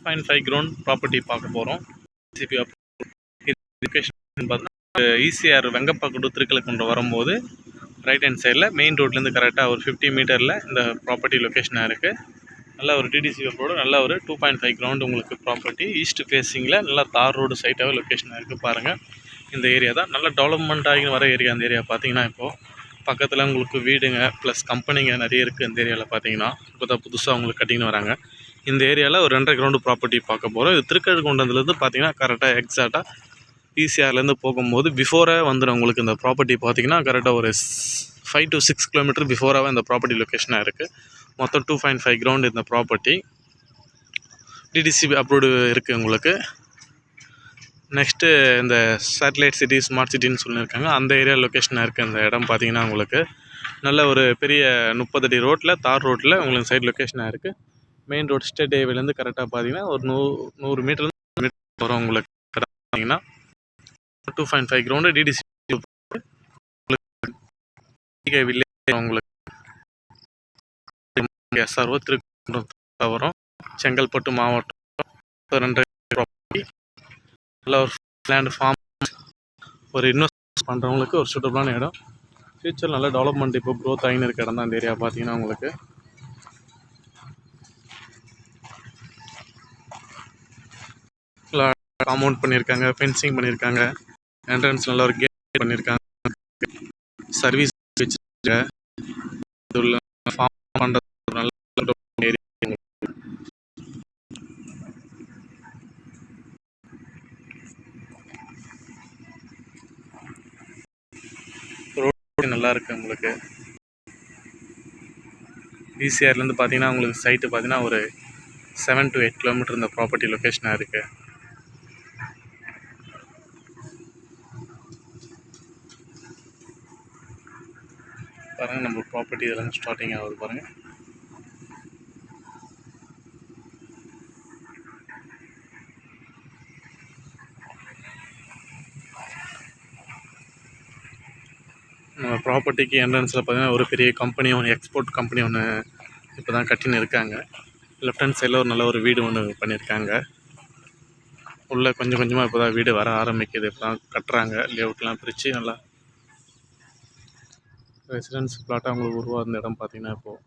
2.5 ground property பார்க்க போகிறோம். Location பார்த்தீங்கன்னா ஈசிஆர் வெங்கப்பாக்கம் திருக்கலக்குன்றம் வரும்போது ரைட் ஹேண்ட் சைடில் மெயின் ரோட்லேருந்து கரெக்டாக ஒரு 50 மீட்டரில் இந்த ப்ராப்பர்ட்டி லொக்கேஷனாக இருக்குது. நல்ல ஒரு டிடிசி ரோடு, நல்ல ஒரு 2.5 கிரவுண்ட் உங்களுக்கு ப்ராப்பர்ட்டி ஈஸ்ட் ஃபேஸிங்கில் நல்லா தார் ரோடு சைட்டாகவே லொக்கேஷனாக இருக்குது. பாருங்கள், இந்த ஏரியா தான் நல்ல டெவலப்மெண்ட் ஆகி வர ஏரியா. அந்த ஏரியா பார்த்தீங்கன்னா இப்போது பக்கத்தில் உங்களுக்கு வீடுங்க ப்ளஸ் கம்பெனிங்க நிறைய இருக்குது. இந்த ஏரியாவில் பார்த்தீங்கன்னா இப்போ தான் புதுசாக உங்களுக்கு கட்டின்னு வராங்க. இந்த ஏரியாவில் ஒரு 2.5 கிரவுண்டு ப்ராப்பர்ட்டி பார்க்க போகிறோம். இது திருக்கழுக்குன்றத்துலேருந்து பார்த்தீங்கன்னா கரெக்டாக எக்ஸாக்டாக ஈசிஆர்லேருந்து போகும்போது பிஃபோராக வந்துடும் உங்களுக்கு. இந்த ப்ராப்பர்ட்டி பார்த்தீங்கன்னா கரெக்டாக ஒரு 5 to 6 கிலோமீட்டர் பிஃபோராகவே இந்த ப்ராப்பர்ட்டி லொக்கேஷனாக இருக்குது. மொத்தம் 2.5 கிரவுண்டு இந்த ப்ராப்பர்ட்டி. டிடிசி அப்ரூவ்டு இருக்குது உங்களுக்கு. நெக்ஸ்ட்டு இந்த சேட்டலைட் சிட்டி ஸ்மார்ட் சிட்டின்னு சொல்லியிருக்காங்க, அந்த ஏரியா லொக்கேஷனாக இருக்குது. அந்த இடம் பார்த்தீங்கன்னா உங்களுக்கு நல்ல ஒரு பெரிய 30 அடி ரோட்டில் தார் ரோட்டில் உங்களுக்கு சைடு லொக்கேஷனாக இருக்குது. மெயின் ரோட் ஸ்டேட் ஹைவேலேருந்து கரெக்டாக பார்த்தீங்கன்னா ஒரு 100 மீட்டர் வரும் உங்களுக்கு. பார்த்தீங்கன்னா 2.5 கிரவுண்டு டிடிசி வில்லேஜ் உங்களுக்கு எஸ்ஆர்ஓ திருக்கழுக்குன்றம் வரும். செங்கல்பட்டு மாவட்டம் 2 ப்ராப்பர்ட்டி. நல்ல ஒரு லேண்ட் ஃபார்ம் ஒரு இன்வெஸ்ட் பண்ணுறவங்களுக்கு ஒரு சூட்டபிளான இடம். ஃப்யூச்சர் நல்ல டெவலப்மெண்ட் இப்போ க்ரோத் ஆகின்னு இருக்க இடம் தான் இந்த ஏரியா பார்த்தீங்கன்னா உங்களுக்கு. காம்பவுண்ட் பண்ணியிருக்காங்க, ஃபென்சிங் பண்ணியிருக்காங்க, என்ட்ரன்ஸ் நல்ல ஒரு கேட் பண்ணியிருக்காங்க, சர்வீஸ் வச்சுருக்காங்க. இது உள்ள ஃபார்ம் பண்ணுறது நல்ல ஏரியா. ரோடு நல்லா இருக்குது உங்களுக்கு. ஈசிஆர்லேருந்து பார்த்தீங்கன்னா உங்களுக்கு சைட்டு பார்த்தீங்கன்னா ஒரு 7 to 8 கிலோமீட்டர் இந்த ப்ராப்பர்ட்டி லொக்கேஷனாக இருக்குது. பாருங்கள், நம்ம ப்ராப்பர்ட்டி இதெல்லாம் ஸ்டார்டிங் ஆகுது பாருங்கள். நம்ம ப்ராப்பர்ட்டிக்கு என்ட்ரன்ஸில் பார்த்தீங்கன்னா ஒரு பெரிய கம்பெனி ஒன்று, எக்ஸ்போர்ட் கம்பெனி ஒன்று இப்போ தான் கட்டின்னு இருக்காங்க. லெஃப்ட் ஹேண்ட் சைடில் ஒரு நல்ல ஒரு வீடு ஒன்று பண்ணியிருக்காங்க. உள்ளே கொஞ்சம் கொஞ்சமாக இப்போ தான் வீடு வர ஆரம்பிக்குது. இப்போ தான் கட்டுறாங்க. லேஅவுட்லாம் பிரித்து நல்லா ரெசிடென்ஸ் பிளாட்டாக உங்களுக்கு உருவாக இருந்த இடம் பார்த்தீங்கன்னா இப்போது